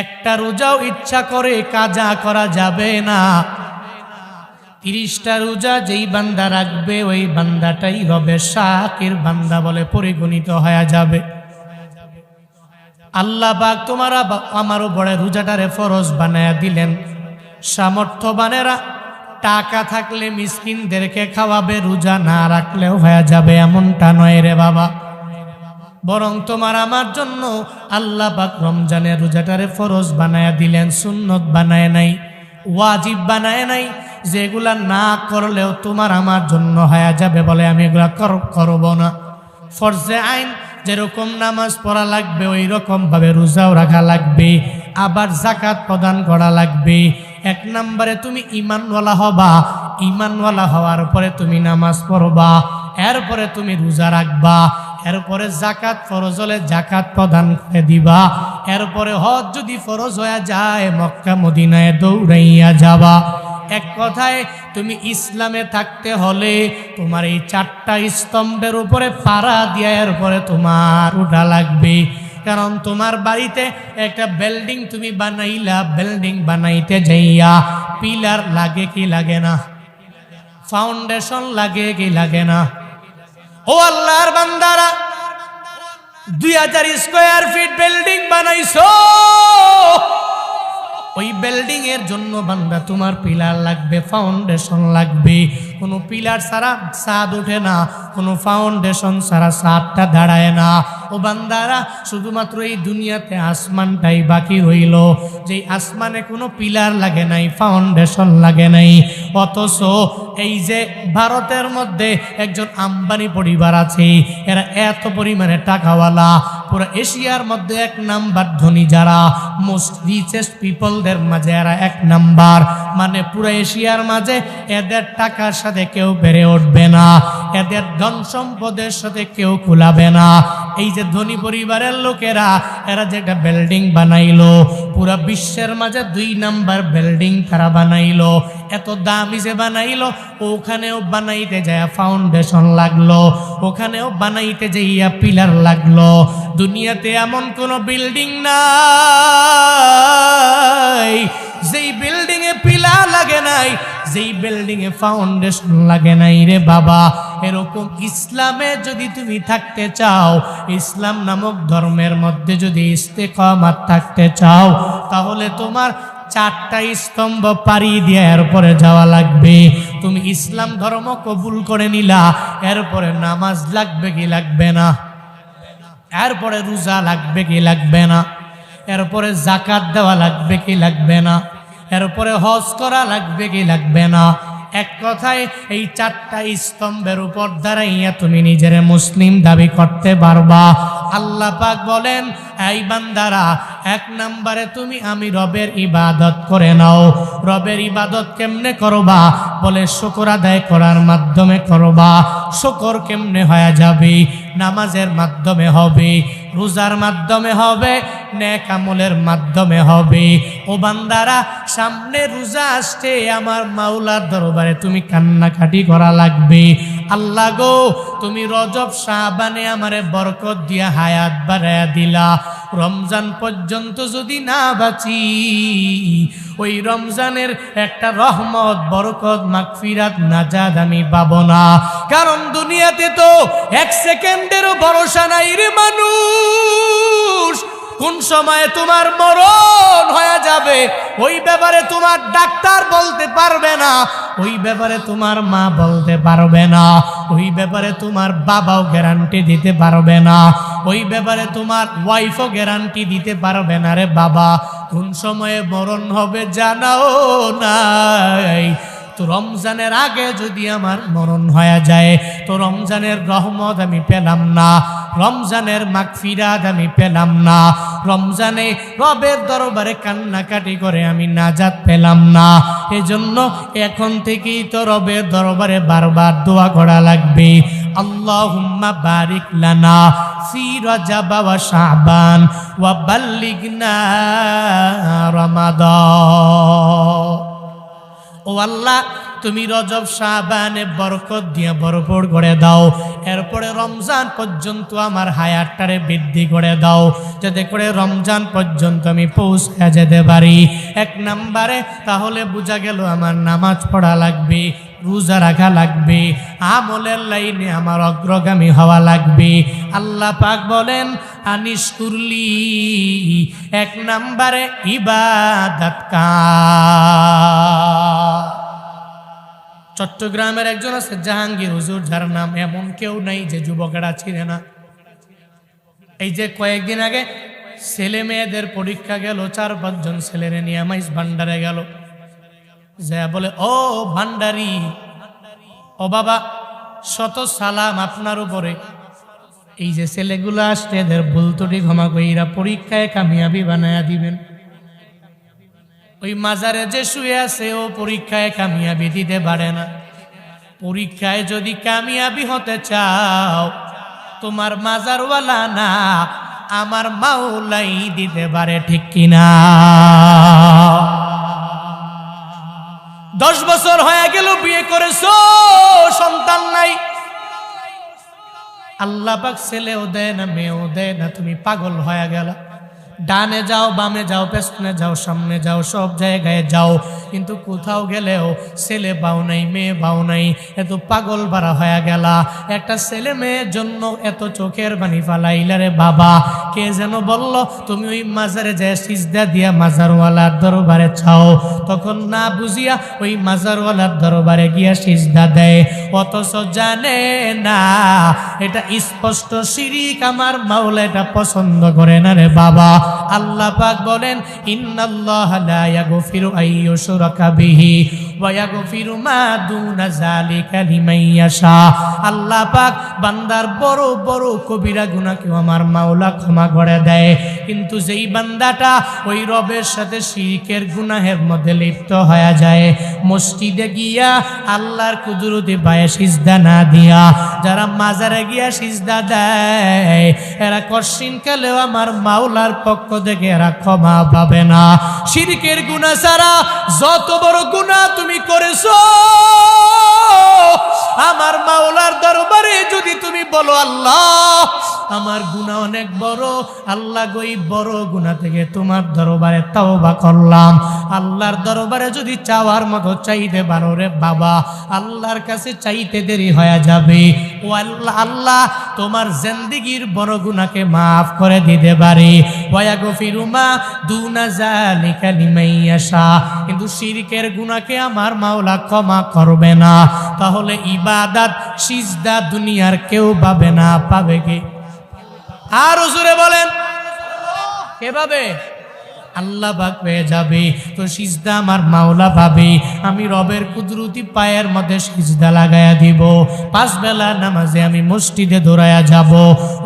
একটা রোজাও ইচ্ছা করে কাজা করা যাবে না। 30টা রোজা যেই বান্দা রাখবে ওই বান্দাটাই রবের শাকির বান্দা বলে পরিগণিত হয়ে যাবে। আল্লাহ পাক তোমার আমারও বড় রোজাটারে ফরজ বানায়া দিলেন। সামর্থ্যবানেরা টাকা থাকলে মিসকিনদেরকে খাওয়াবে, রোজা না রাখলেও হয়ে যাবে, এমনটা নয় রে বাবা। বরং তোমার আমার জন্য আল্লাহ পাক রমজানের রোজাটারে ফরজ বানায়া দিলেন, সুন্নত বানায় নাই, ওয়াজিব বানায় নাই, যেগুলা না করলেও তোমার আমার জন্য হয়ে যাবে বলে আমি এগুলা করব না। ফরজে আইন যেরকম নামাজ পড়া লাগবে ওই রকম ভাবে রোজাও রাখা লাগবে, আবার জাকাত প্রদান করা লাগবে। 1 নম্বরে তুমি ঈমানওয়ালা হবা, ঈমানওয়ালা হওয়ার পরে তুমি নামাজ পড়বা, এরপরে তুমি রোজা রাখবা, এরপরে জাকাত ফরজ হলে জাকাত প্রদান করে দিবা, এরপরে হজ যদি ফরজ হয়ে যায় মক্কা মদিনায় দৌড়াইয়া যাবা। এক কথায় তুমি ইসলামে থাকতে হলে তোমার এই 4টা স্তম্ভের উপরে পাড়া দিয়া এরপরে তোমার উঠা লাগবে। কারণ তোমার বাড়িতে একটা বিল্ডিং তুমি বানাইলা, বিল্ডিং বানাইতে যাইয়া পিলার লাগে কি লাগে না, ফাউন্ডেশন লাগে কি লাগে না? ও আল্লাহর বান্দারা, 2000 স্কয়ার ফিট বিল্ডিং বানাইছো, ওই বিল্ডিং এর জন্য বান্দা তোমার পিলার লাগবে, ফাউন্ডেশন লাগবে। কোনো পিলার ছাড়া ছাদ ওঠে না, কোনো ফাউন্ডেশন ছাড়া ছাদটা দাঁড়ায় না। ও বান্দারা, শুধুমাত্র এই দুনিয়াতে আসমানটাই বাকি রইল, যে আসমানে কোনো পিলার লাগে নাই, ফাউন্ডেশন লাগে নাই। অথচ এই যে ভারতের মধ্যে একজন আম্বানি পরিবার আছে, এরা এত পরিমাণে টাকাওয়ালা, পুরো এশিয়ার মধ্যে 1 নাম্বার ধনী, যারা মোস্ট রিচেস্ট পিপলদের মাঝে এরা 1 নাম্বার। মানে পুরো এশিয়ার মাঝে এদের টাকার সাথে কেউ বেড়ে উঠবে না, এদের ধন সম্পদের সাথে কেউ কুলাবে না। এই যে ধনী পরিবারের লোকেরা, এরা যেটা বিল্ডিং বানাইলো, পুরা বিশ্বের মাঝে 2 নাম্বার বিল্ডিং তারা বানাইলো। এত দামি যে বানাইলো, ওখানেও বানাইতে যায় ফাউন্ডেশন লাগলো, ওখানেও বানাইতে যাইয়া পিলার লাগলো। দুনিয়াতে এমন কোন বিল্ডিং নাই যেই বিল্ডিং এ পিলার লাগে নাই, যেই বিল্ডিং এ ফাউন্ডেশন লাগে নাই রে বাবা। এরকম ইসলামে যদি তুমি থাকতে চাও, ইসলাম নামক ধর্মের মধ্যে যদি ইস্তেকামাত থাকতে চাও, তাহলে তোমার 4টা স্তম্ভ পাড়ি দিয়ে এরপরে যাওয়া লাগবে। তুমি ইসলাম ধর্ম কবুল করে নিলা, এরপরে নামাজ লাগবে কি লাগবে না, এরপরে রোজা লাগবে কি লাগবে না, এরপরে জাকাত দেওয়া লাগবে কি লাগবে না, এরপরে হজ করা লাগবে কি লাগবে না। এক কথায় এই 4টা স্তম্ভের উপর দাঁড়াইয়া তুমি নিজের মুসলিম দাবি করতে পারবা। আল্লাহ পাক বলেন, এই বান্দারা, 1 নম্বরে তুমি আমি রবের ইবাদত করে নাও। রবের ইবাদত কেমনে করবা? বলে শুকর আদায় করার মাধ্যমে করবা। শুকর কেমনে হয়ে যাবে? নামাজের মাধ্যমে হবে, রোজার মাধ্যমে হবে, নেক আমলের মাধ্যমে হবে। ও বান্দারা, সামনে রোজা আসছে, আমার মাওলার দরবারে তুমি কান্নাকাটি করা লাগবে। আল্লাহ গো, তুমি রজব শাবানে আমারে বরকত দিয়া হায়াত বাড়ায়া দিলা, রমজান পর্যন্ত যদি না বাঁচি, ওই রমজানের একটা রহমত, বরকত, মাগফিরাত, নাজাত আমি পাবো না। কারণ দুনিয়াতে তো 1 সেকেন্ডেরও ভরসা নাই রে মানুষ। কোন সময়ে তোমার মরণ হয়ে যাবে ওই ব্যাপারে তোমার ডাক্তার বলতে পারবে না, ওই ব্যাপারে তোমার মা বলতে পারবে না, ওই ব্যাপারে তোমার বাবাও গ্যারান্টি দিতে পারবে না, ওই ব্যাপারে তোমার ওয়াইফও গ্যারান্টি দিতে পারবে না রে বাবা। কোন সময়ে মরণ হবে জানাও নাই। তো রমজানের আগে যদি আমার মরণ হয়ে যায়, তো রমজানের রহমত আমি পেলাম না, রমজানের মাগফিরাত আমি পেলাম না, রমজানে রবের দরবারে কান্নাকাটি করে আমি নাজাত পেলাম না। এজন্য এখন থেকেই তো রবের দরবারে বারবার দোয়া করা লাগবে। আল্লাহুম্মা বারিক লানা ফি রজব ওয়া শাবান ওয়া বাল্লিগনা রমাদান। ও আল্লাহ, তুমি রজব শাবানে বরকত দিয়ে ভরপুর করে দাও, এরপরে রমজান পর্যন্ত আমার হায়াতটারে বৃদ্ধি করে দাও, যাতে করে রমজান পর্যন্ত আমি পৌঁছে যেতে পারি। এক নম্বরে তাহলে বোঝা গেল আমার নামাজ পড়া লাগবে, রোজা রাখা লাগবে, আমলের লাইনে আমার অগ্রগামী হওয়া লাগবে। আল্লাহ পাক বলেন আনিস কুরলি, এক নম্বরে ইবাদত কার। চট্টগ্রামের একজন আছে জাহাঙ্গীর হুজুর, যার নাম এমন কেউ নাই যে যুবকেরা চিনে না। এই যে কয়েকদিন আগে ছেলে মেয়েদের পরীক্ষা গেল, 4-5 জন ছেলেরে নিয়ে মাইজ ভান্ডারে গেল, যা বলে ও ভান্ডারি, ও বাবা শত সালাম আপনার উপরে, এই যে ছেলেগুলো আসছে এদের ভুল ত্রুটি ক্ষমা কইরা পরীক্ষায় কামিয়াবি বানায়া দিবেন। ওই মাজারে যে শুয়ে আছে ও পরীক্ষায় কামিয়াবি দিতে পারে না। পরীক্ষায় যদি কামিয়াবি হতে চাও, তোমার মাজারওয়ালা না আমার মাওলাই দিতে পারে, ঠিক কিনা? 10 বছর হয়ে গেল বিয়ে করেছো, সন্তান নাই, আল্লাহ পাক ছেলেও দেয় না মেয়েও দেয় না, তুমি পাগল হয়ে গেলা। ডানে যাও, বামে যাও, পেছনে যাও, সামনে যাও, সব জায়গায় যাও, কিন্তু কোথাও গেলেও ছেলে পাও নাই, মেয়ে পাও নাই, এত পাগল বাড়া হয়ে গেলা। একটা ছেলে মেয়ের জন্য এত চোখের পানি ফালাইলা রে বাবা। কে যেন বলল তুমি ওই মাজারে যায় সিজদা দিয়া মাজারওয়ালার দরবারে চাও, তখন না বুঝিয়া ওই মাজারওয়ালার দরবারে গিয়া সিজদা দেয়, অথচ জানে না এটা স্পষ্ট শিরিক, আমার মাওলা এটা পছন্দ করে না রে বাবা। আল্লাহ পাক বলেন ইন্নাল্লাহা লা ইয়াগফিরু আইয়ুশরাকা বিহি ওয়া ইয়াগফিরু মা দুনা যালিকা লিমান ইয়াশা। আল্লাহ পাক বান্দার বড় বড় কবিরা গুনাহকেও আমার মাওলা ক্ষমা করে দেয়, কিন্তু যেই বান্দাটা ওই রবের সাথে শিরকের গুনাহের মধ্যে লিপ্ত হয়ে যায়, মসজিদে গিয়া আল্লাহর কুদরতে পায়ে সিজদা না দিয়া যারা মাজারে গিয়া সিজদা দেয়, এরা কশিন কালেও আমার মাওলার পক্ষ থেকে এরা ক্ষমা পাবে না। শিরকের গুনাহ ছাড়া যত বড় গুনাহ তুমি করেছো, আমার মাওলার দরবারে যদি তুমি বলো আল্লাহ আমার গুনাহ অনেক বড়, আল্লাহ গো এই বড় গুনাহ থেকে তোমার দরবারে তওবা করলাম, আল্লাহর দরবারে যদি চাওয়ার মতো চাইতে পারো রে বাবা, আল্লাহর কাছে চাইতে দেরি হয়ে যাবে। ও আল্লাহ, আল্লাহ তোমার জিন্দেগীর বড় গুনাহকে মাফ করে দিতে পারে। ওয়া ইয়াগফিরু মা দুনা যালিকা লিমান ইয়াশা, কিন্তু শিরকের গুনাহকে আমার মাওলা ক্ষমা করবে না। তাহলে ইবাদত সিজদা দুনিয়ার কেউ পাবে না, পাবে কে? আর হুজুরে বলেন কে পাবে? আল্লাহ পাক পেয়ে যাবে। তো সিজদা আমার মাওলা পাবে। আমি রবের কুদরতি পায়ের মধ্যে সিজদা লাগায়া দিব। 5 বেলা নামাজে আমি মসজিদে দৌড়ায়া যাব,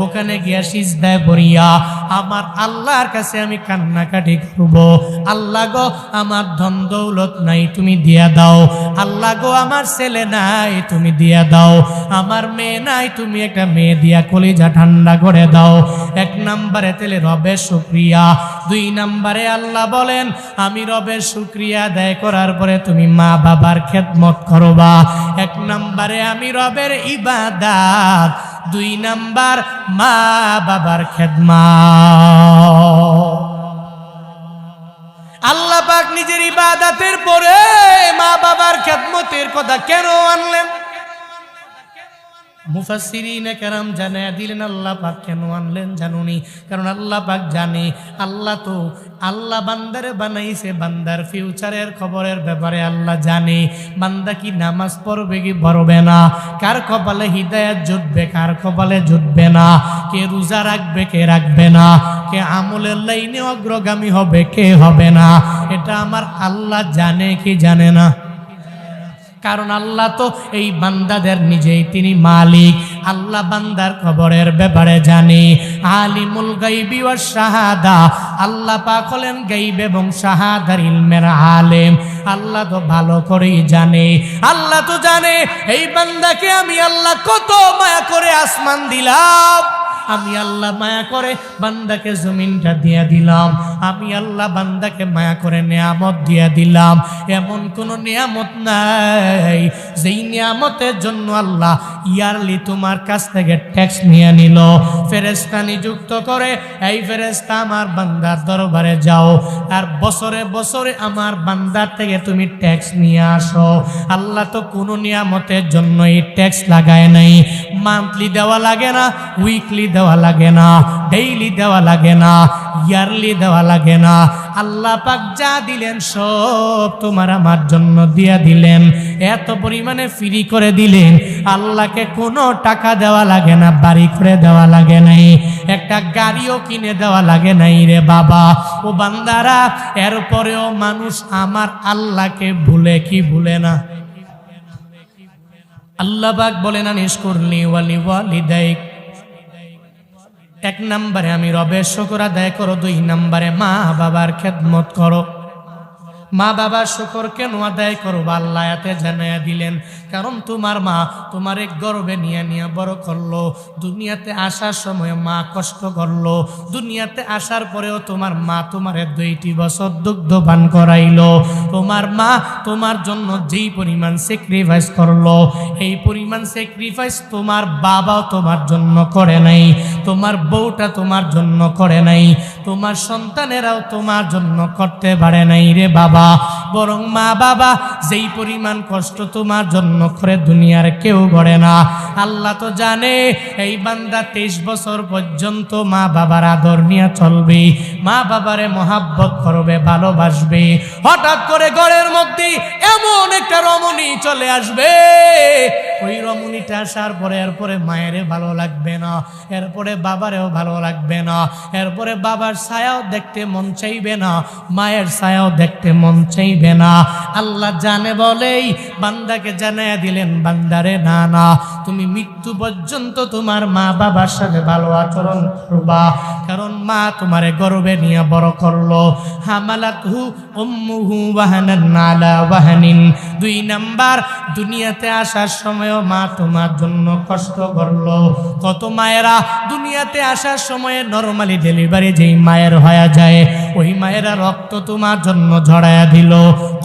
ওখানে গিয়া সিজদায় পড়িয়া আমার আল্লাহর কাছে আমি কান্নাকাটি করব, আল্লাহ গো আমার ধন দৌলত নাই, তুমি দিয়া দাও। আল্লাহ গো আমার ছেলে নাই, তুমি দিয়া দাও। আমার মেয়ে নাই, তুমি একটা মেয়ে দিয়া কলিজা ঠান্ডা করে দাও। 1 নম্বরে তেলে রবের শুকরিয়া। 2 নম্বরে আল্লাহ বলেন আমি রবের শুকরিয়া আদায় করার পরে তুমি মা বাবার খেদমত করবা। 1 নম্বরে আমি রবের ইবাদত, 2 নম্বর মা বাবার খেদমত। আল্লাহ পাক নিজের ইবাদতের পরে মা বাবার খেদমতের কথা কেন আনলেন? মুফাসসিরিনে কেরাম জানায়া দিলেন আল্লাহ পাক কেন আনলেন জানুনি? কারণ আল্লাহ পাক জানে, আল্লাহ বান্দারে বানাইছে, বান্দার ফিউচারের খবরের ব্যাপারে আল্লাহ জানে। বান্দা কি নামাজ পড়বে কি পড়বে না, কার কপালে হিদায়াত জুটবে কার কপালে জুটবে না, কে রোজা রাখবে কে রাখবে না, কে আমলের লাইনে অগ্রগামী হবে কে হবে না, এটা আমার আল্লাহ জানে কি জানে না? কারণ আল্লাহ তো এই বান্দাদের নিজেই তিনি মালিক। আল্লাহ বান্দার খবরের ব্যাপারে জানে। আলিমুল গায়বি ওয়াস শাহাদা, আল্লাহ পাক হলেন গায়ব এবং শাহাদার ইলমের আলেম। আল্লাহ তো ভালো করেই জানে। আল্লাহ তো জানে এই বান্দাকে আমি আল্লাহ কত মায়া করে আসমান দিলাম, আমি আল্লাহ মায়া করে বান্দাকে জমিনটা দিয়ে দিলাম। আমি আল্লাহ বান্দাকে মায়া করে নিয়ামত দিয়ে দিলাম। এমন কোন নিয়ামত নাই যেই নিয়ামতের জন্য আল্লাহ ইয়ারলি তোমার কাছ থেকে ট্যাক্স নিয়ে নিল। ফেরেশতা নিযুক্ত করে, এই ফেরেশতা আমার বান্দার দরবারে যাও আর বছরে বছরে আমার বান্দার থেকে তুমি ট্যাক্স নিয়ে আসো। আল্লাহ তো কোনো নিয়ামতের জন্য এই ট্যাক্স লাগায় নাই। মান্থলি দেওয়া লাগে না, উইকলি দেওয়া লাগে না, ডেইলি দেওয়া লাগে না, ইয়ারলি দেওয়া লাগে না। আল্লাহ পাক যা দিলেন সব তোমার আমার জন্য দিয়া দিলেন। এত পরিমাণে ফ্রি করে দিলেন, আল্লাহকে কোনো টাকা দেওয়া লাগে না, বাড়ি করে দেওয়া লাগে নাই, একটা গাড়িও কিনে দেওয়া লাগে নাই রে বাবা। ও বান্দারা, এরপরেও মানুষ আমার আল্লাহকে ভুলে কি ভুলে না? আল্লাহ পাক বলেন আনিশকুরনি ওয়ালি ওয়ালিদাইক। এক নম্বরে আমি রবের শুকর আদায় করো, 2 নম্বরে মা বাবার খেদমত করো। মা বাবার শুকর কেন আদায় করবো? আল্লাহ আয়াতে জানাইয়া দিলেন, কারণ তোমার মা তোমার এক গর্বে নিয়ে নিয়ে বড় করলো। দুনিয়াতে আসার সময় মা কষ্ট করলো, দুনিয়াতে আসার পরেও তোমার মা তোমারে 2টি বছর দুগ্ধ পান করাইলো। তোমার মা তোমার জন্য যেই পরিমাণ স্যাক্রিফাইস করলো, এই পরিমাণ স্যাক্রিফাইস তোমার বাবাও তোমার জন্য করে নাই, তোমার বউটা তোমার জন্য করে নাই, তোমার সন্তানেরাও তোমার জন্য করতে পারে নাই রে বাবা। বরং মা বাবা যেই পরিমাণ কষ্ট তোমার জন্য করে দুনিয়ার কেউ করে না। আল্লাহ তো জানে এই বান্দা 23 বছর পর্যন্ত মা বাবার আদর নিয়ে চলবে, মা বাবারে মহাব্বত করবে, ভালোবাসবে। হঠাৎ করে ঘরের মধ্যে এমন একটা রমণী চলে আসবে, ওই রমণীটা আসার পরে এরপরে মায়েরে ভালো লাগবে না, এরপরে বাবারেও ভালো লাগবে না, এরপরে বাবার ছায়াও দেখতে মন চাইবে না, মায়ের ছায়াও দেখতে মন চাইবে না। আল্লাহ জানে বলেই বান্দাকে জানাইয়া দিলেন, বান্দারে না না, তুমি মৃত্যু পর্যন্ত তোমার মা বাবার সাথে ভালো আচরণ করবা, কারণ মা তোমারে গর্বে নিয়ে বড় করলো। হামালাতহু উম্মুহু ওয়াহানান আলা ওয়াহানিন। 2 নাম্বার, দুনিয়াতে আসার সময়ও মা তোমার জন্য কষ্ট করলো। কত মায়েরা দুনিয়াতে আসার সময়ে নরমালি ডেলিভারি যেই মায়ের হয়ে যায়, ওই মায়েরা রক্ত তোমার জন্য ঝরায়া দিল।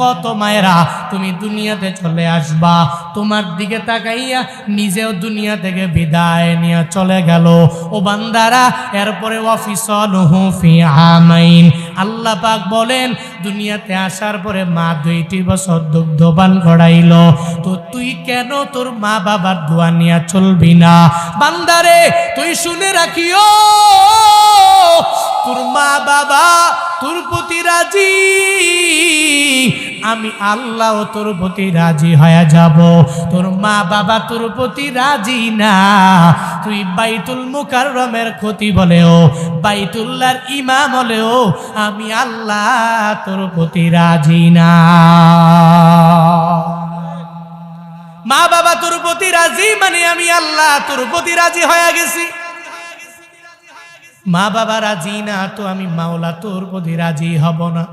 কত মায়েরা তুমি দুনিয়াতে চলে আসবা, তোমার দিকে তাকাইয়া নিজেও দুনিয়া থেকে বিদায় নিয়ে চলে গেল। ও বান্দারা, এরপরে ওয়াফিসালুহু ফি আমাইন। আল্লাহ পাক বলেন, দুনিয়াতে আসার পরে মা 2টি বছর দুগ্ধপান করাইলো, তো তুই কেন তোর মা বাবার দোয়া নিয়ে চলবি না? বান্দারে, তুই শুনে রাখিও, তোর মা বাবা তোর প্রতি রাজি, আমি আল্লাহ তোর প্রতি রাজি হয়ে যাব। তোর মা বাবা তোর প্রতি রাজি না, তুই বাইতুল মুকাররমের খতিব হলেও, বাইতুল্লাহর ইমাম হলেও, আমি আল্লাহ তোর প্রতি রাজি না। মা বাবা তোর প্রতি রাজি মানে আমি আল্লাহ তোর প্রতি রাজি হয়ে গেছি। মা বাবা রাজি না তো আমি মাওলা তোর প্রতি রাজি হব না।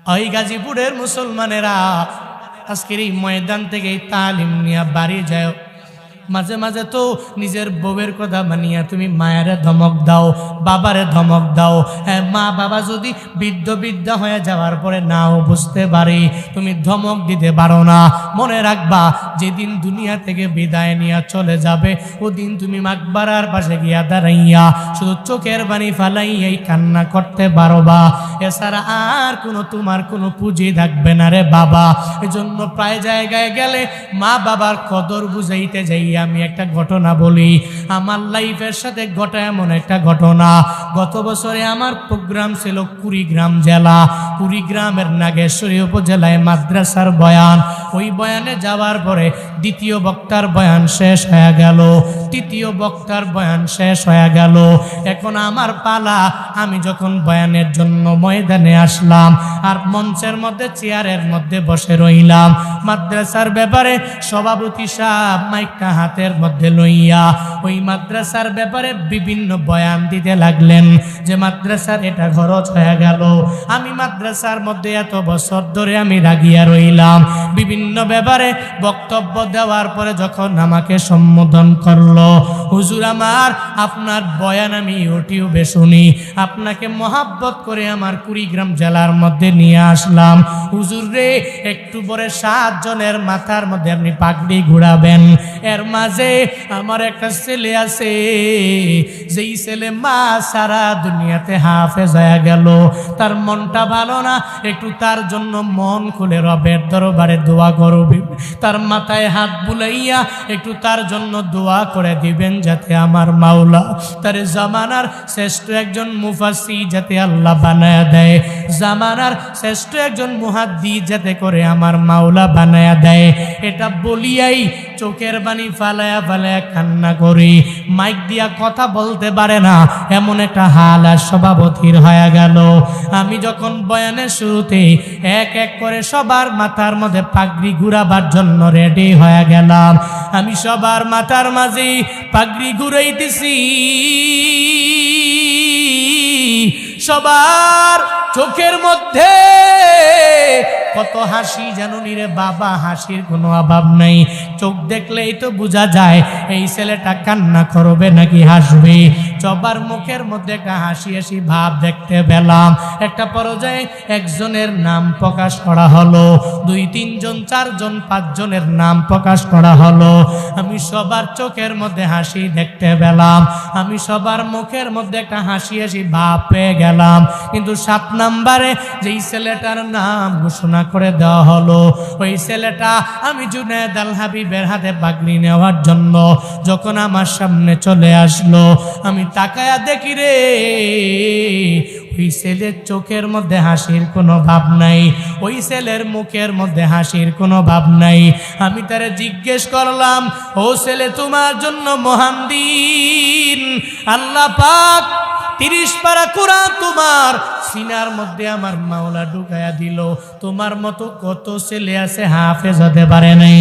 ওই গাজীপুরের মুসলমানেরা আজকের এই ময়দান থেকে তালিম নিয়ে বাড়ি যায়, মাঝে মাঝে তো নিজের বউয়ের কথা মানিয়া তুমি মায়েরে ধমক দাও, বাবারে ধমক দাও। হ্যাঁ, মা বাবা যদি বৃদ্ধ হয়ে যাওয়ার পরে নাও বুঝতে পারে, তুমি ধমক দিতে পারো না। মনে রাখবা, যেদিন দুনিয়া থেকে বিদায় নিয়ে চলে যাবে, ওদিন তুমি মাকবারার পাশে গিয়া দাঁড়াইয়া শুধু চোখের পানি ফালাইয়াই কান্না করতে পারবা, এছাড়া আর তোমার কোনো পুঁজি থাকবে না রে বাবা। এজন্য প্রায় জায়গায় গেলে মা বাবার কদর বুঝাইতে যাই আমি একটা ঘটনা বলি। আমার লাইফের সাথে ঘটা এমন একটা ঘটনা, গত বছরে আমার প্রোগ্রাম ছিল কুড়িগ্রাম জেলা, কুড়িগ্রামের নাগেশ্বরী উপজেলায় মাদ্রাসার বয়ান। ওই বয়ানে যাওয়ার পরে 2য় বক্তার বয়ান শেষ হয়ে গেল, 3য় বক্তার বয়ান শেষ হয়ে গেল। এখন আমার পালা। আমি যখন বয়ানের জন্য ময়দানে আসলাম আর মঞ্চের মধ্যে চেয়ারের মধ্যে বসে রইলাম, মাদ্রাসার ব্যাপারে সভাপতি সাহেব মাইকটা হাতের মধ্যে লইয়া ওই মাদ্রাসার ব্যাপারে বিভিন্ন বয়ান দিতে লাগলেন যে মাদ্রাসার এটা খরচ হয়ে গেল। আমি মাদ্রাসার মধ্যে এত বছর ধরে আমি রাগিয়া রইলাম, বিভিন্ন বিভিন্ন ব্যাপারে বক্তব্য দেওয়ার পরে যখন আমাকে সম্বোধন করলো, হুজুর আমার আপনার বয়ান আমি ইউটিউবে শুনি, আপনাকে মহাব্বত করে আমার কুড়িগ্রাম জেলার মধ্যে নিয়ে আসলাম। হুজুর রে, একটু পরে 7 জনের মাথার মধ্যে আপনি পাগড়ি ঘুরাবেন। এর মাঝে আমার একটা ছেলে আছে, যেই ছেলে মা সারা দুনিয়াতে হাফেজ হয়ে গেল, তার মনটা ভালো না, একটু তার জন্য মন খুলে রবের দরবারে দোয়া করবে, তার মাথায় হাত বুলাইয়া একটু তার জন্য দোয়া করে দিবেন, যাতে আমার মাওলা তার জামানার শ্রেষ্ঠ একজন মুফাসসির যাতে আল্লাহ বানায়া দেয়, জামানার শ্রেষ্ঠ একজন মুহাদ্দিস যাতে করে আমার মাওলা বানায়া দেয়। এটা বলিয়াই চোখের পানি ফালায়া ফালায়া কান্না করি, মাইক দিয়া কথা বলতে পারে না, এমন একটা হাল আর সভাপতির হয়ে গেল। আমি যখন বয়ানের শুরুতে এক এক করে সবার মাথার মধ্যে পাগড়ি ঘুরাবার জন্য রেডি হয়ে গেলাম, আমি সবার মাথার মাঝে পাগড়ি ঘুরাইতেছি, সবার চোখের মধ্যে কত হাসি জানুনি রে বাবা, হাসির কোনো অভাব নাই। চোখ দেখলেই তো বোঝা যায় এই ছেলেটা কান্না করবে নাকি হাসবে। সবার মুখের মধ্যে একটা হাসি হাসি ভাব দেখতে পেলাম। একটা পর্যায়ে একজনের নাম প্রকাশ করা হলো, 2, 3 জন, 4 জন, 5 জনের নাম প্রকাশ করা হলো। আমি সবার চোখের মধ্যে হাসি দেখতে পেলাম, আমি সবার মুখের মধ্যে একটা হাসি হাসি ভাব পেয়ে গেলাম। কিন্তু 7 নম্বরে যেই ছেলেটার নাম ঘোষণা করে দেওয়া হলো, ওই ছেলেটা আমি জুনায়েদ আল হাবিবের হাতে পাগড়ি নেওয়ার জন্য যখন আমার সামনে চলে আসলো, আমি তাকায়া দেখি রে, ওই ছেলের চোখের মধ্যে হাসির কোনো ভাব নাই, ওই ছেলের মুখের মধ্যে হাসির কোনো ভাব নাই। আমি তারে জিজ্ঞেস করলাম, ও ছেলে, তোমার জন্য মহান দিন, আল্লাহ পাক 30 পারা কোরআন তোমার সিনার মধ্যে আমার মাওলা ঢুকায়া দিল। তোমার মতো কত ছেলে আছে হাফেজ হতে পারে নাই,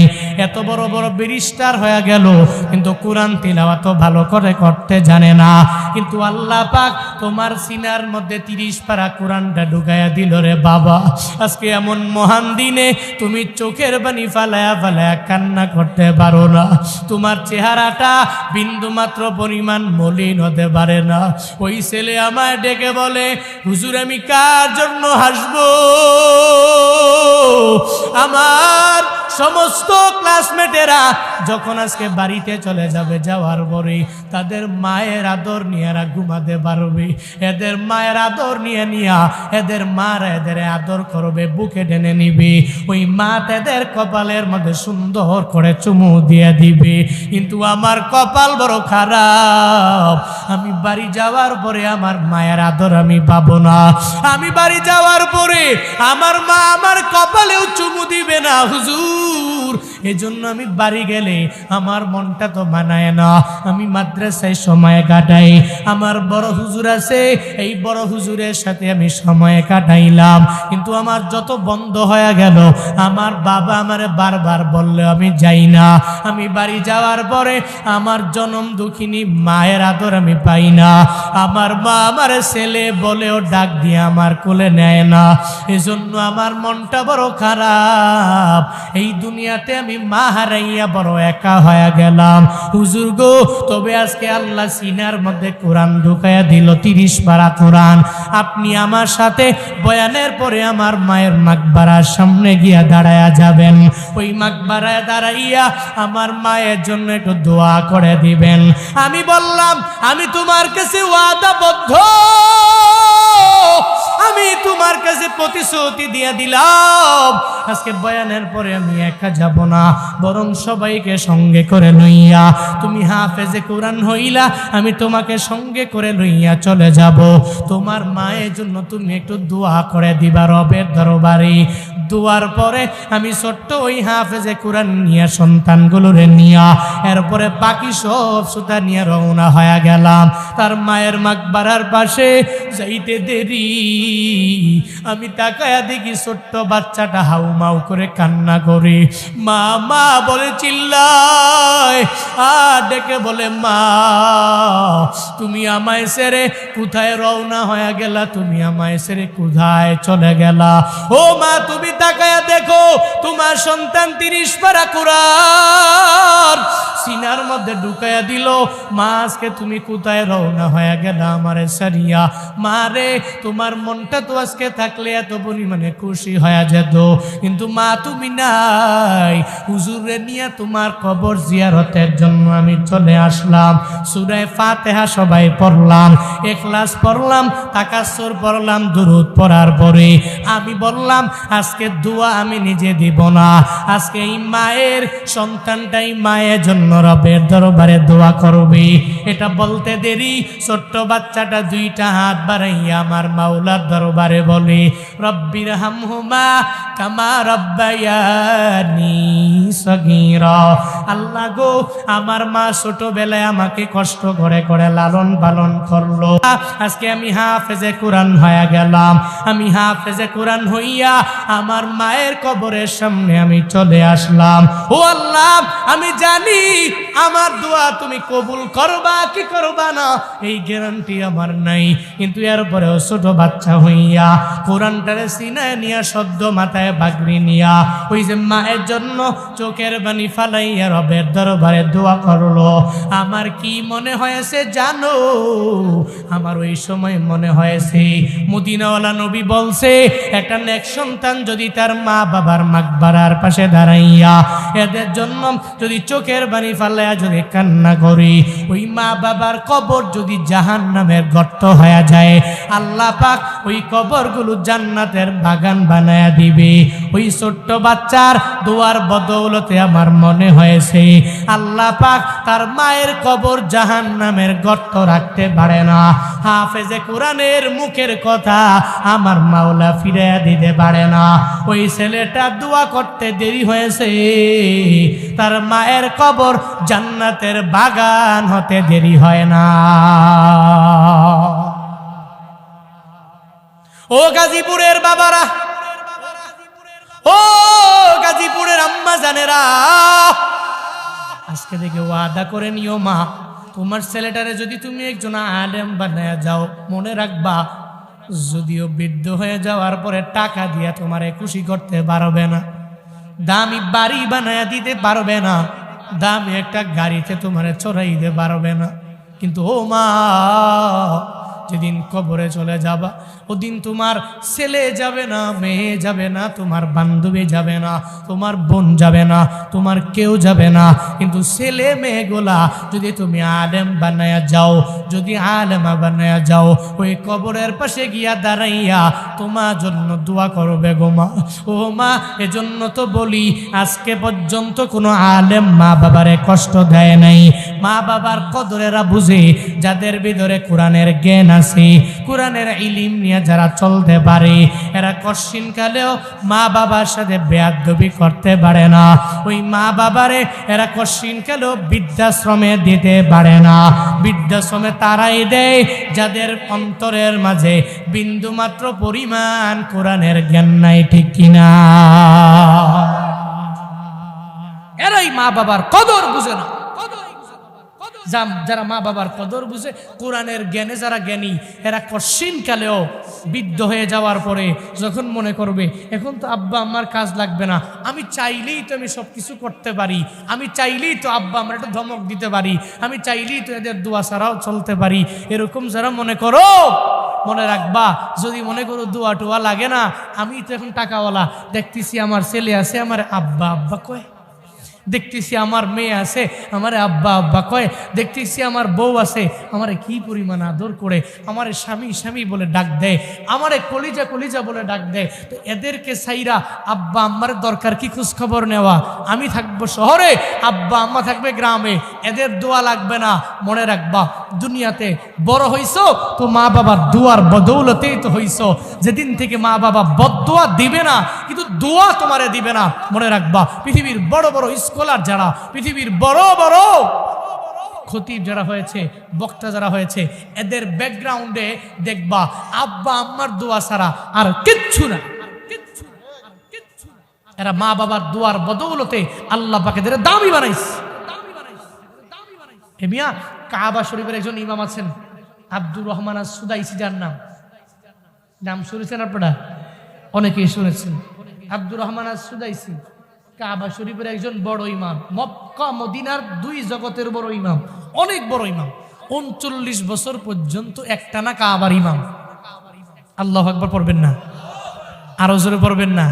এত বড় বড় ব্যারিস্টার হয়ে গেল, কিন্তু কোরআন তিলাওয়াত ভালো করে করতে জানে না। কিন্তু আল্লাহ পাক তোমার সিনার মধ্যে 30 পারা কোরআনটা ঢুকায়া দিল রে বাবা। আজকে এমন মহান দিনে তুমি চোখের পানি ফালায়া ফালায়া কান্না করতে পারো না, তোমার চেহারাটা বিন্দু মাত্র পরিমাণ মলিন হতে পারে না। ওই ছেলে আমায় ডেকে বলে, হুজুর আমি কার জন্য হাসবো? আমার সমস্ত ক্লাসমেটেরা যখন আজকে বাড়িতে চলে যাবে, যাওয়ার পরে তাদের মায়ের আদর নিয়ে এরা ঘুমাতে পারবে, এদের মায়ের আদর নিয়ে নিয়া এদের মারা এদের আদর করবে, বুকে টেনে নিবে, ওই মা তাদের কপালের মধ্যে সুন্দর করে চুমু দিয়ে দিবে। কিন্তু আমার কপাল বড় খারাপ, আমি বাড়ি যাওয়ার পরে আমার মায়ের আদর আমি পাবো না। আমি বাড়ি যাওয়ার পরে আমার মা আমার কপালেও চুমু দিবে না হুজুর। এজন্য আমি বাড়ি গেলে আমার মনটা তো মানায় না, আমি মাদ্রাসায় সময় কাটাই। আমার বড় হুজুর আছে, এই বড় হুজুরের সাথে আমি সময় কাটাইলাম, কিন্তু আমার যত বন্ধ হয়ে গেল, আমার বাবা আমারে বারবার বললে আমি যাই না। আমি বাড়ি যাওয়ার পরে আমার জনম দুঃখিনী মায়ের আদর আমি পাই না। আমার মা আমার ছেলে বলেও ডাক দিয়ে আমার কোলে নেয় না, এজন্য আমার মনটা বড় খারাপ। এই দুনিয়াতে আমি মা হারাইয়া বড় একা হয়ে গেলাম হুজুর গো। তবে আজকে আল্লাহ সিনার মধ্যে কোরআন ঢুকাইয়া দিল, 30 পারা কোরআন। আপনি আমার সাথে বয়ানের পরে আমার মায়ের মাকবারার সামনে গিয়া দাঁড়ায়া যাবেন, ওই মাকবারায় দাঁড়াইয়া আমার মায়ের জন্য একটু দোয়া করে দিবেন। আমি বললাম, আমি তোমার কাছে ওয়াদাবদ্ধ, আমি তোমার কাছে প্রতিশ্রুতি দিয়ে দিলাম, আজকে বয়ানের পরে আমি একা যাব না, বরং সবাইকে সঙ্গে করে লইয়া, তুমি হাফেজে কোরআন হইলা, আমি তোমাকে সঙ্গে করে লইয়া চলে যাব। তোমার মায়ের জন্য তুমি একটু দোয়া করে দিবা রবের দরবারে। দোয়ার পরে আমি ছোট্ট ওই হাফেজে কোরআন নিয়ে সন্তানগুলোরে নিয়া এরপরে বাকি সব সুতা নিয়ে রওনা হয়ে গেলাম। তার মায়ের মাকবারার পাশে যাইতে দেরি আমি তাকায়া দেখি ছোট্ট বাচ্চাটা হাউমাউ করে কান্না করে, মা মা বলে চিল্লায়, আর ডেকে বলে, মা তুমি আমায় ছেড়ে কোথায় রওনা হয়ে গেলা, তুমি আমায় ছেড়ে কোথায় চলে গেলা? ও মা তুমি তাকায়া দেখো, তোমার সন্তান 30 পারা কুরআন সিনার মধ্যে ঢুকায়া দিল। মা আজকে তুমি কোথায় রওনা হয়ে গেলা আমারে সারিয়া? মা রে তোমার মনটা তো আজকে থাকলে এত পরিমাণে খুশি হয়ে যেত, কিন্তু মা তুমি নাই। হুজুরে নিয়ে তোমার কবর জিয়ারতের জন্য আমি চলে আসলাম। সূরা ফাতিহা সবাই পড়লাম, ইখলাস পড়লাম, তাকাসসুর পড়লাম। দুরূদ পড়ার পরে আমি বললাম আজকে দোয়া আমি নিজে দিব না, আজকে এই মায়ের সন্তানটাই মায়ের জন্য রবের দরবারে দোয়া করবে। এটা বলতে দেরি ছোট্ট বাচ্চাটা 2টা হাত বাড়াইয়া আমার মাওলার দরবারে বলে, রব্বির হামহুমা কামা রব্বায়ানি সগীরা। আল্লাহ গো আমার মা ছোটবেলায় আমাকে কষ্ট করে করে লালন পালন করলো, আজকে আমি হাফেজে কোরআন হয়ে গেলাম। আমি হাফেজে কোরআন হইয়া আমার মায়ের কবরের সামনে আমি চলে আসলাম। ও আল্লাহ আমি জানি আমার দোয়া তুমি কবুল করবা কি করবা না এই গ্যারান্টি আমার নাই, কিন্তু এরপরেও ছোট বাচ্চা হইয়া কোরআনটারে সিনায় নিয়া সদ্য মাথায় বাগড়ি নিয়া ওই যে মায়ের জন্য চোখের পানি ফালাইয়া রবের দরবারে দোয়া করলো। আমার কি মনে হয়েছে জানো? আমার ওই সময় মনে হয়েছে মদিনাওয়ালা নবী বলছে একটা নেক সন্তান যদি তার মা বাবার মাকবারার পাশে দাঁড়াইয়া এদের জন্য যদি চোখের পানি ফালাইয়া যদি কান্না করি, ওই মা বাবার কবর যদি জাহান্নামের গর্ত হয়ে যায়, আল্লাহ পাক ওই কবরগুলো জান্নাতের বাগান বানায়া দিবে। ওই ছোট্ট বাচ্চার দোয়ার বদৌলতে আমার মনে হয়েছে আল্লাহ পাক তার মায়ের কবর জাহান্নামের গর্ত রাখতে পারে না। হাফেজে কোরআনের মুখের কথা আমার মাওলা ফিরাইয়া দিতে পারে না। ওই ছেলেটা দোয়া করতে দেরি হয়েছে, তার মায়ের কবর জান্নাতের বাগান হতে দেরি হয় না। ও গাজীপুরের বাবারা, ও গাজীপুরের আম্মা জানেরা, আজকে থেকে ওয়াদা করে নিও মা, তোমার ছেলেটারে যদি তুমি একজন আলেম বানায়া যাও, মনে রাখবা যদিও বৃদ্ধ হয়ে যাওয়ার পরে টাকা দিয়া তোমারে খুশি করতে পারবে না, দামি বাড়ি বানায়া দিতে পারবে না, দামি একটা গাড়িতে তোমারে চড়াই দিতে পারবে না, কিন্তু ও মা যেদিন কবরে চলে যাবা ওদিন তোমার ছেলে যাবে না, মেয়ে যাবে না, তোমার বান্ধবী যাবে না, তোমার বোন যাবে না, তোমার কেউ যাবে না, কিন্তু ছেলে মেয়েগুলা যদি তুমি আলেম বানায়া যাও, যদি আলেমা বানায়া যাও, ওই কবরের পাশে গিয়া দাঁড়াইয়া তোমার জন্য দোয়া করবে গো মা। ও মা এজন্য তো বলি আজকে পর্যন্ত কোনো আলেম মা বাবারে কষ্ট দেয় নাই। মা বাবার কদরেরা বুঝে যাদের ভিতরে কোরআনের জ্ঞান আছে, কোরআনের ইলম নিয়ে যারা চলতে পারে, এরা কঠিন কালেও মা বাবার সাথে বেয়াদবি করতে পারে না। ওই মা বাবারে এরা কঠিন কালেও বৃদ্ধাশ্রমে দিতে পারে না। বৃদ্ধাশ্রমে তারাই দেয় যাদের অন্তরের মাঝে বিন্দু মাত্র পরিমাণ কোরআনের জ্ঞান নাই, ঠিক কিনা? এরাই মা বাবার কদর বুঝে না। যারা মা বাবার কদর বুঝে, কোরআনের জ্ঞানে যারা জ্ঞানী, এরা কঠিন কালেও বৃদ্ধ হয়ে যাওয়ার পরে যখন মনে করবে এখন তো আব্বা আমার কাজ লাগবে না, আমি চাইলেই তো আমি সব কিছু করতে পারি, আমি চাইলেই তো আব্বা আমার একটা ধমক দিতে পারি, আমি চাইলেই তো এদের দোয়া ছাড়াও চলতে পারি, এরকম যারা মনে করো, মনে রাখবা যদি মনে করো দোয়া টোয়া লাগে না, আমি তো এখন টাকাওয়ালা, দেখতেছি আমার ছেলে আছে আমার আব্বা আব্বা কয়, দেখতেছি আমার মেয়ে আছে আমারে আব্বা আব্বা কয়, দেখতেছি আমার বউ আছে আমারে কি পরিমাণ আদর করে, আমারে স্বামী স্বামী বলে ডাক দেয়, আমারে কলিজা কলিজা বলে ডাক দেয়। তো এদেরকে সাইরা আব্বা আম্মার দরকার কি খোঁজ খবর নেওয়া? আমি থাকবো শহরে, আব্বা আম্মা থাকবে গ্রামে, এদের দোয়া লাগবে না। মনে রাখবা দুনিয়াতে বড় হইছো তো মা বাবার দোয়ার বদৌলতেই তো হইছো। যেদিন থেকে মা বাবা বদদোয়া দিবে না কিন্তু দোয়া তোমারে দিবে না, মনে রাখবা পৃথিবীর বড় বড় স্কলার যারা, পৃথিবীর বড় বড় খতিব যারা হয়েছে, বক্তা যারা হয়েছে, এদের ব্যাকগ্রাউন্ডে দেখবা আব্বা আম্মার দোয়া ছাড়া আর কিচ্ছু না। এরা মা বাবার দোয়ার বদৌলতে আল্লাহ পাক এদের দামি বানাইছে। এ মিয়া, কাবা শরীফের একজন ইমাম আছেন আব্দুর রহমান আস-সুদাইসি, যার নাম শুনেছেন আপনারা? অনেকেই শুনেছেন। আব্দুর রহমান আস-সুদাইসি কাবা শরীফের একজন বড় ইমাম, মক্কা মদিনার দুই জগতের বড় ইমাম, অনেক বড় ইমাম। 39 বছর পর্যন্ত একটানা কাবার ইমাম। আল্লাহু আকবার পড়বেন না? আরো জোরে পড়বেন না?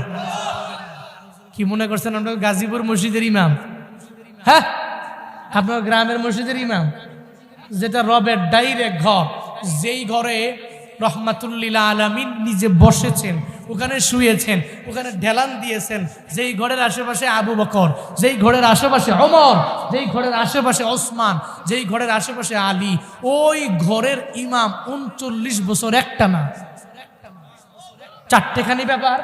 কি মনে করছেন আমরা গাজীপুর মসজিদের ইমাম? হ্যাঁ, আপনার গ্রামের মসজিদের ইমাম, যেটা রবের ডাইরেক্ট ঘর, যেই ঘরে রহমাতুল্লিল আলামিন নিজে বসেছেন, ওখানে শুয়েছেন, ওখানে ঢেলান দিয়েছেন, যেই ঘরের আশেপাশে আবু বকর, যেই ঘরের আশেপাশে ওমর, যেই ঘরের আশেপাশে ওসমান, যেই ঘরের আশেপাশে আলী, ওই ঘরের ইমাম 39 বছর একটানা। চারটেখানি ব্যাপার।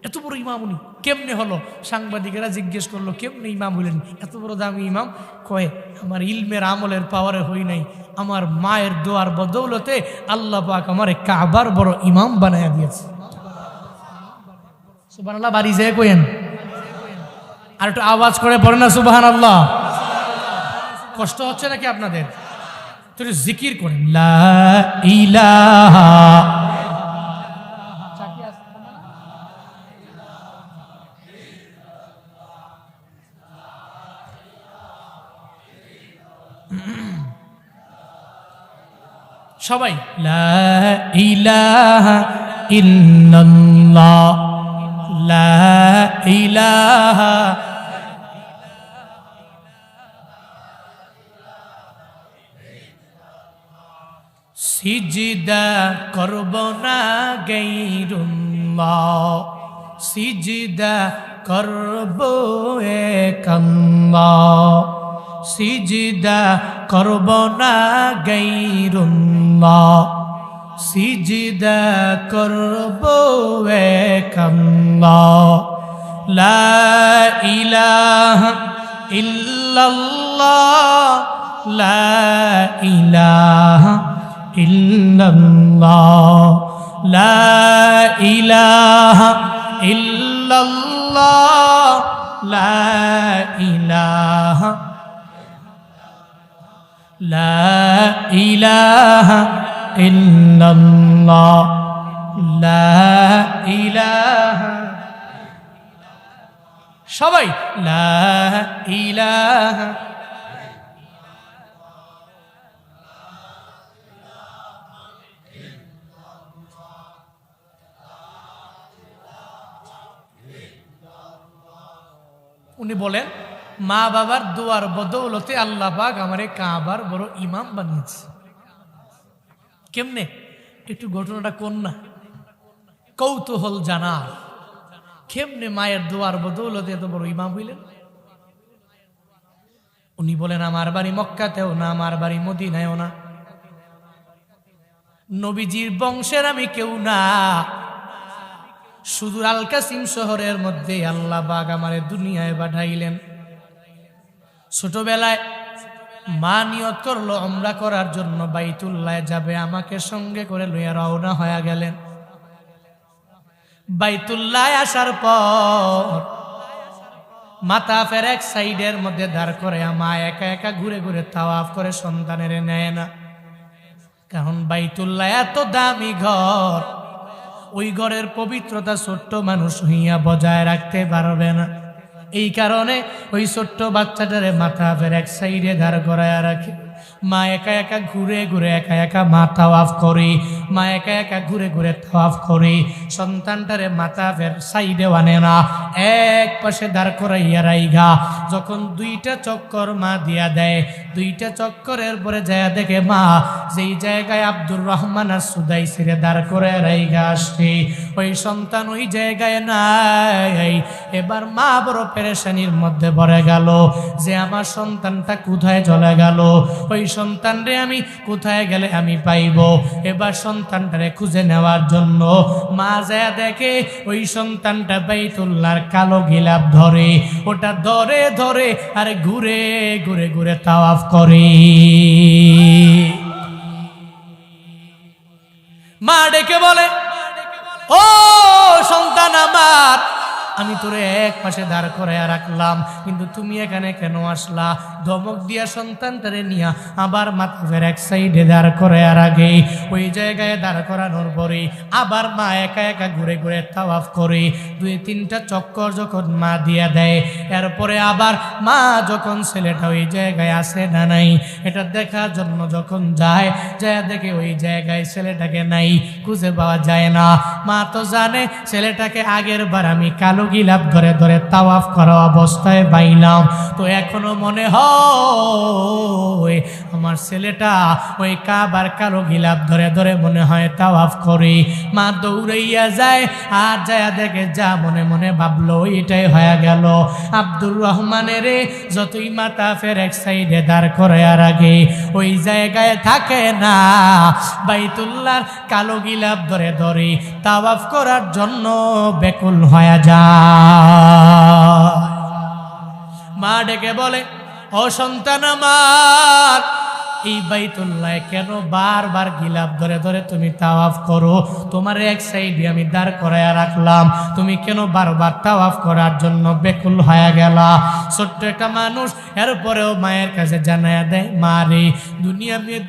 এত বড় ইমাম উনি কেমনে হলো? সাংবাদিকেরা জিজ্ঞেস করলো কেমনে ইমাম হইলেন? এত বড় দামি ইমাম। কয়ে, আমার ইলমের আমলের পাওয়ারে হই নাই, আমার মায়ের দোয়ার বদৌলতে আল্লাহ পাক আমার কাবার বড় ইমাম বানায়া দিয়েছে। সুবহানাল্লাহ। বাড়ি যেয়ে কইেন, আর একটু আওয়াজ করে পড়ে না সুবহানাল্লাহ। কষ্ট হচ্ছে নাকি আপনাদের? তো জিকির করেন, লা ইলাহা সবাই, লা ইলাহা ইল্লাল্লাহ, লা ইলাহা। সিজদা করব না গায়রুল্লাহ, সিজদা করব এক আল্লাহ, সিজদা করব না গায়রুল্লাহ, সিজদা করব এক আল্লাহ, লা ইলাহা ইল্লাল্লাহ, লা ইলাহা ইল্লাল্লাহ, লা ইলাহা ইল্লাল্লাহ, লা ইলাহা, লা ইলাহা ইল্লাল্লাহ, লা ইলাহা। সবাই, লা ইলাহা। উনি বলেন, মা বাবার দোয়ার বদৌলতে আল্লাহ পাক আমারে কাবার বড় ইমাম বানিয়েছে। কেমনে? একটু ঘটনাটা কোন না, কৌতূহল জানা। কেমনে মায়ের দোয়ার বদৌলতে এত বড় ইমাম হইলেন? উনি বলেন, আমার বাড়ি মক্কাতেও না, আমার বাড়ি মদিনায়ও না, নবীজির বংশের আমি কেউ না, শুধু আল কাসিম শহরের মধ্যে আল্লাহ পাক আমারে দুনিয়ায় পাঠাইলেন। ছোটবেলায় মা নিয়ত করলো উমরা করার জন্য, বাইতুল্লাহ যাবে, আমাকে সঙ্গে করে লইয়া রওনা হয়ে গেলেন। বাইতুল্লাহ আসার পর মাথা ফের এক সাইডের মধ্যে দাঁড় করে মা একা একা ঘুরে ঘুরে তাওয়াফ করে, সন্তানের নেয় না। কারণ বাইতুল্লাহ এত দামি ঘর, ওই ঘরের পবিত্রতা ছোট্ট মানুষ হইয়া বজায় রাখতে পারবে না। এই কারণে ওই ছোট্ট বাচ্চাটারে মাথা ফের এক সাইডে দাঁড় করায় রাখে। মা একা একা ঘুরে ঘুরে একা একা মা তাওয়াফ করে, মা একা একা ঘুরে ঘুরে তাওয়াফ করে, সন্তানটারে মাথা ফের সাইডে আনে না, এক পাশে দাঁড় করাইয়া রাইগা। যখন 2টা চক্কর মা দিয়া দেয়, 2টা চক্করের পরে যায় দেখে মা যেই জায়গায় আব্দুর রহমান আস-সুদাইসিরে দাঁড় করে রাইগা আসছে, ওই সন্তান ওই জায়গায় নাই। এবার মা বড় পেরেশানির মধ্যে পড়ে গেল যে আমার সন্তানটা কোথায় চলে গেল, ওই সন্তানরে আমি কোথায় গেলে আমি পাইব। এবার সন্তানটারে খুঁজে নেওয়ার জন্য মা যায় দেখে ওই সন্তানটা বাইতুল্লাহর কালো গিলাফ ধরে, ওটা ধরে ধরে আর ঘুরে ঘুরে ঘুরে তাওয়াফ করে। মা ডেকে বলে, ও সন্তান আমার, আমি তোরে এক পাশে দাঁড় করাইয়া রাখলাম, কিন্তু তুমি এখানে কেন আসলা? ধমক দিয়া সন্তানটারে নিয়া আবার মাথাফের এক সাইডে দাঁড় করাইয়া রাখে। ওই জায়গায় দাঁড় করানোর পরে আবার মা একা একা ঘুরে ঘুরে তাওয়াফ করে। 2-3টা চক্কর যখন মা দিয়া দেয়, এরপরে আবার মা যখন ছেলেটা ওই জায়গায় আসে না নাই এটা দেখার জন্য যখন যায় দেখে ওই জায়গায় ছেলেটাকে নাই, খুঁজে পাওয়া যায় না। মা তো জানে ছেলেটাকে আগের বার আমি কালো গিলাফ ধরে ধরে তাওয়াফ করা অবস্থায় পাইলাম, তো এখনো মনে হয় আমার ছেলেটা ওই কাবার কালো গিলাফ ধরে ধরে মনে হয় তাওয়াফ করে। মা দৌড়াইয়া যায় আর যায় দেখে যা মনে মনে ভাবলো এটাই হয়ে গেল। আব্দুর রহমানের যতই মাথা ফের এক সাইডে দাঁড় করার আগে ওই জায়গায় থাকে না, বাইতুল্লাহর কালো গিলাফ ধরে ধরে তাওয়াফ করার জন্য বেকুল হয়ে যায়। মা ডেকে বলে, ও সন্তান আমার, এই বাইতুল্লাহ কেন বারবার গিলাফ ধরে ধরে তুমি তাওয়াফ করো? তোমার এক সাইডে আমি দাঁড় করাইয়া রাখলাম, তুমি কেন বারবার তাওয়াফ করার জন্য বেকুল হয়ে গেলা? ছোট্ট একটা মানুষ এরপরেও মায়ের কাছে জানায়া দেয়, মা রে,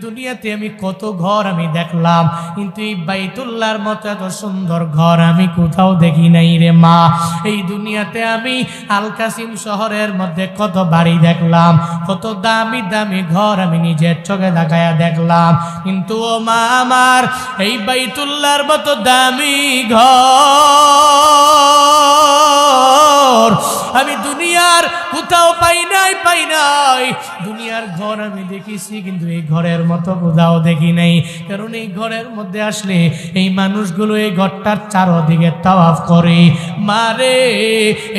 দুনিয়াতে আমি কত ঘর আমি দেখলাম, কিন্তু এই বাইতুল্লাহর মতো এত সুন্দর ঘর আমি কোথাও দেখি নাই রে মা। এই দুনিয়াতে আমি আল কাসিম শহরের মধ্যে কত বাড়ি দেখলাম, কত দামি দামি ঘর আমি নিজের চোখে দেখায়া দেখলাম, কিন্তু ও মা আমার, এই বাইতুল্লাহর মতো দামি ঘর আমি দুনিয়ার কোথাও পাই নাই। দুনিয়ার ঘর আমি দেখেছি, কিন্তু এই ঘরের মতো কোথাও দেখি নাই। কারণ এই ঘরের মধ্যে আসলে এই মানুষগুলো এই ঘরটার চারদিকে তাওয়াফ করে। মারে,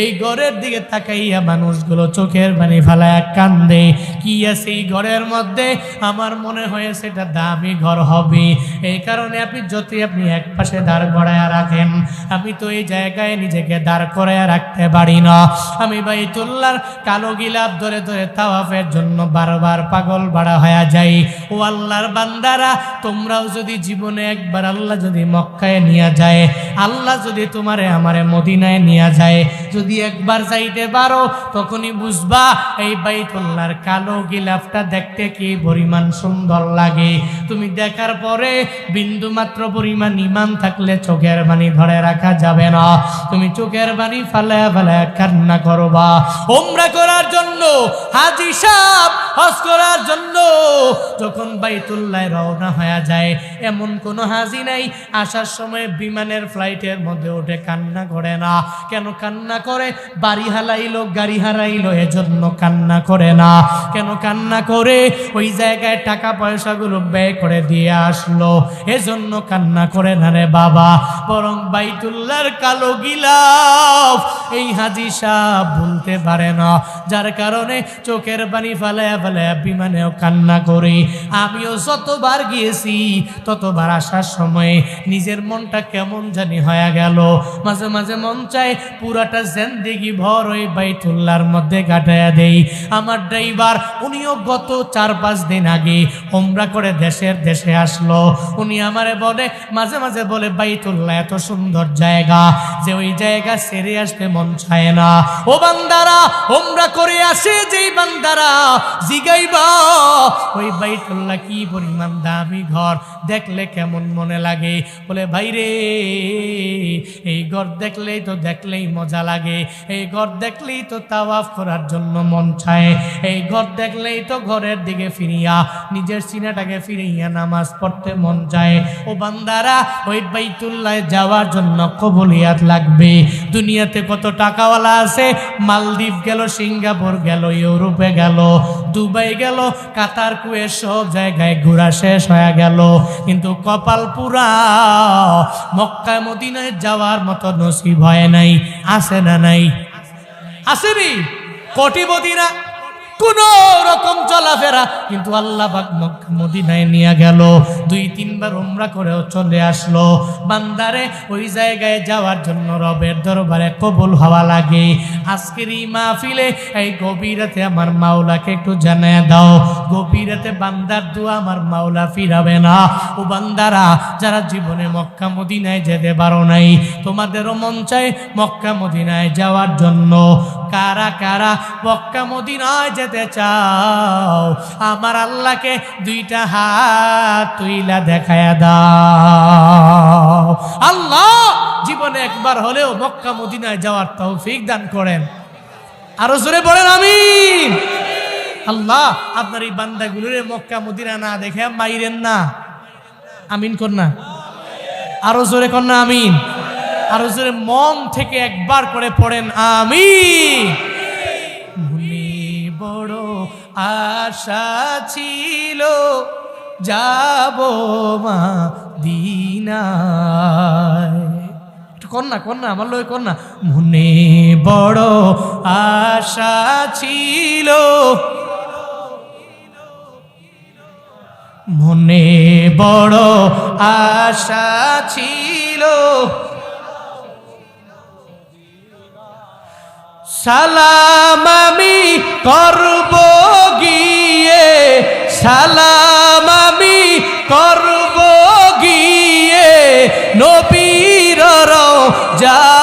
এই ঘরের দিকে তাকাইয়া মানুষগুলো চোখের পানি ফেলায় কান্দে। কি আছে এই ঘরের মধ্যে? আমার মনে হয়েছে এটা দামি ঘর হবে। এই কারণে আপনি এক পাশে দাঁড় করাইয়া রাখেন, আমি তো এই জায়গায় নিজেকে দাঁড় করাইয়া রাখতে পারি না। আমি বাইতুল্লাহর কালো গিলাফ ধরে ধরে তাওয়াফের জন্য বারবার পাগল বাড়া হয়ে যাই। ও আল্লাহর বান্দারা, তোমরাও যদি জীবনে একবার আল্লাহ যদি মক্কায় নিয়ে যায়, আল্লাহ যদি তোমারে আমারে মদিনায় নিয়ে যায়, যদি একবার যাইতে পারো, তখনই বুঝবা এই বাইতুল্লাহর কালো গিলাফটা দেখতে কি পরিমাণ সুন্দর লাগে। তুমি দেখার পরে বিন্দু মাত্র পরিমাণ ঈমান থাকলে চোখের পানি ধরে রাখা যাবে না। তুমি চোখের পানি ফালায়া ফালায়া কান্না করবা। উমরা করার জন্য হাজী সাহেব হজ করার জন্য যখন বাইতুল্লাহ রওনা হয়ে যায়, এমন কোন হাজী নাই আসার সময় বিমানের ফ্লাইটের মধ্যে উঠে কান্না করে না। কেন কান্না করে? বাড়ি হারাইলো, গাড়ি হারাইলো, এজন্য কান্না করে না। কেন কান্না করে? ওই জায়গায় টাকা পয়সাগুলো ব্যয় করে দিয়ে আসলো, এজন্য কান্না করে না রে বাবা। বরং বাইতুল্লাহর কালো গিলাফ এই হাজী সাহেব ভুলতে পারে না, যার কারণে চোখের পানি ফালায়া ফালায়া বিমানেও কান্না করি। আমিও যতবার গিয়েছি ততবার আসার সময় নিজের মনটা কেমন জানি হয়ে গেল। মাঝে মাঝে মন চায় পুরাটা জিন্দেগি ভর ওই বাইতুল্লাহর মধ্যে কাটায়া দেই। আমার ড্রাইভার, উনিও গত 4-5 দিন আগে উমরা করে দেশে আসলো। উনি আমারে বলে, মাঝে মাঝে বলে, বাইতুল্লাহ এত সুন্দর জায়গা যে ওই জায়গা ছেড়ে আসতে মন চায় না। ও বান্দারা, উমরা করে আসে যেই বান্দারা, জিগাইবা ওই বাইতুল্লাহ কি পরিমাণ দামি ঘর, দেখলে কেমন মনে লাগে। বলে, ভাই রে, এই ঘর দেখলেই মজা লাগে, এই ঘর দেখলেই তো তাওয়াফ করার জন্য মন চায়, এই ঘর দেখলেই তো ঘরের দিকে ফিরিয়া নিজের সিনাটাকে ফিরিয়া নামাজ পড়তে মন চায়। ও বান্দারা, ওই বাইতুল্লাহ যাওয়ার জন্য কবুলিয়াত লাগবে। দুনিয়াতে কত টাকাওয়ালা আছে, মালদ্বীপ গেল, সিঙ্গাপুর গেল, ইউরোপে গেল, দুবাই গেল, কাতার, কুয়েত সব জায়গায় ঘোরা শেষ হয়ে গেল, কিন্তু কপাল পুরা মক্কা মদিনায় যাওয়ার মতো নসিব হয় নাই। আছে না নাই? আসেনি? কোটিপতিরা কোন রকম চলাফেরা, কিন্তু আল্লাহ পাক মক্কা মদিনায় নিয়ে গেল, 2-3 বার উমরা করেও চলে আসলো। বান্দারে ওই জায়গায় যাওয়ার জন্য রবের দরবারে কবুল হওয়া লাগে। আজকের এই মাহফিলে এই গভীর রাতে আমার মাওলাকে একটু জানায় দাও, গভীর রাতে বান্দার দোয়া আমার মাওলা ফিরাবে না। ও বান্দারা যারা জীবনে মক্কা মদিনায় যেতে পারো নাই, তোমাদেরও মন চায় মক্কা মদিনায় যাওয়ার জন্য। কারা কারা মক্কা মদিনায় যেতে চাও, আমার আল্লাহকে 2টা হাত তুইলা দেখায়া দাও। আল্লাহ জীবনে একবার হলেও মক্কা মদিনায় যাওয়ার তৌফিক দান করেন। আরো জোরে বলেন আমিন। আল্লাহ আপনার এই বান্দাগুলোর মক্কা মদিনা না দেখে মাইরেন না। আমিন কর না, আরো জোরে কর না আমিন, আরো জোরে মন থেকে একবার করে পড়েন আমিন। মনে বড় আশা ছিল যাব মদিনায়। কন্যা কন্যা আমার লয় কন্যা। মনে বড় আশা ছিল, মনে বড় আশা ছিল, সালাম আমি করব গিয়ে, সালাম আমি করব গিয়ে নবীর রওজায়।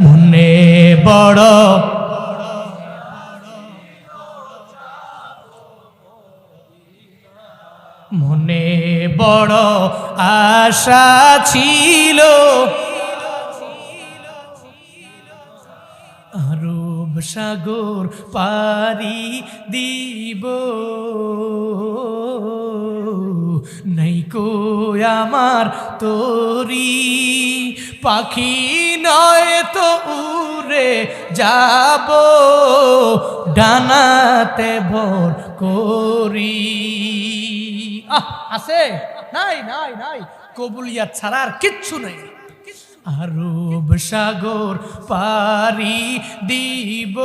মনে বড় মনে বড় আশা ছিল, আরব সাগর পারি দিব, নাই কো আমার তোরি পাখি নয় তো উড়ে যাব ডানাতে ভর করি। আছে? নাই নাই নাই, কবুলিয়াত ছাড়া আর কিচ্ছু নাই। আরব সাগর পারি দিব।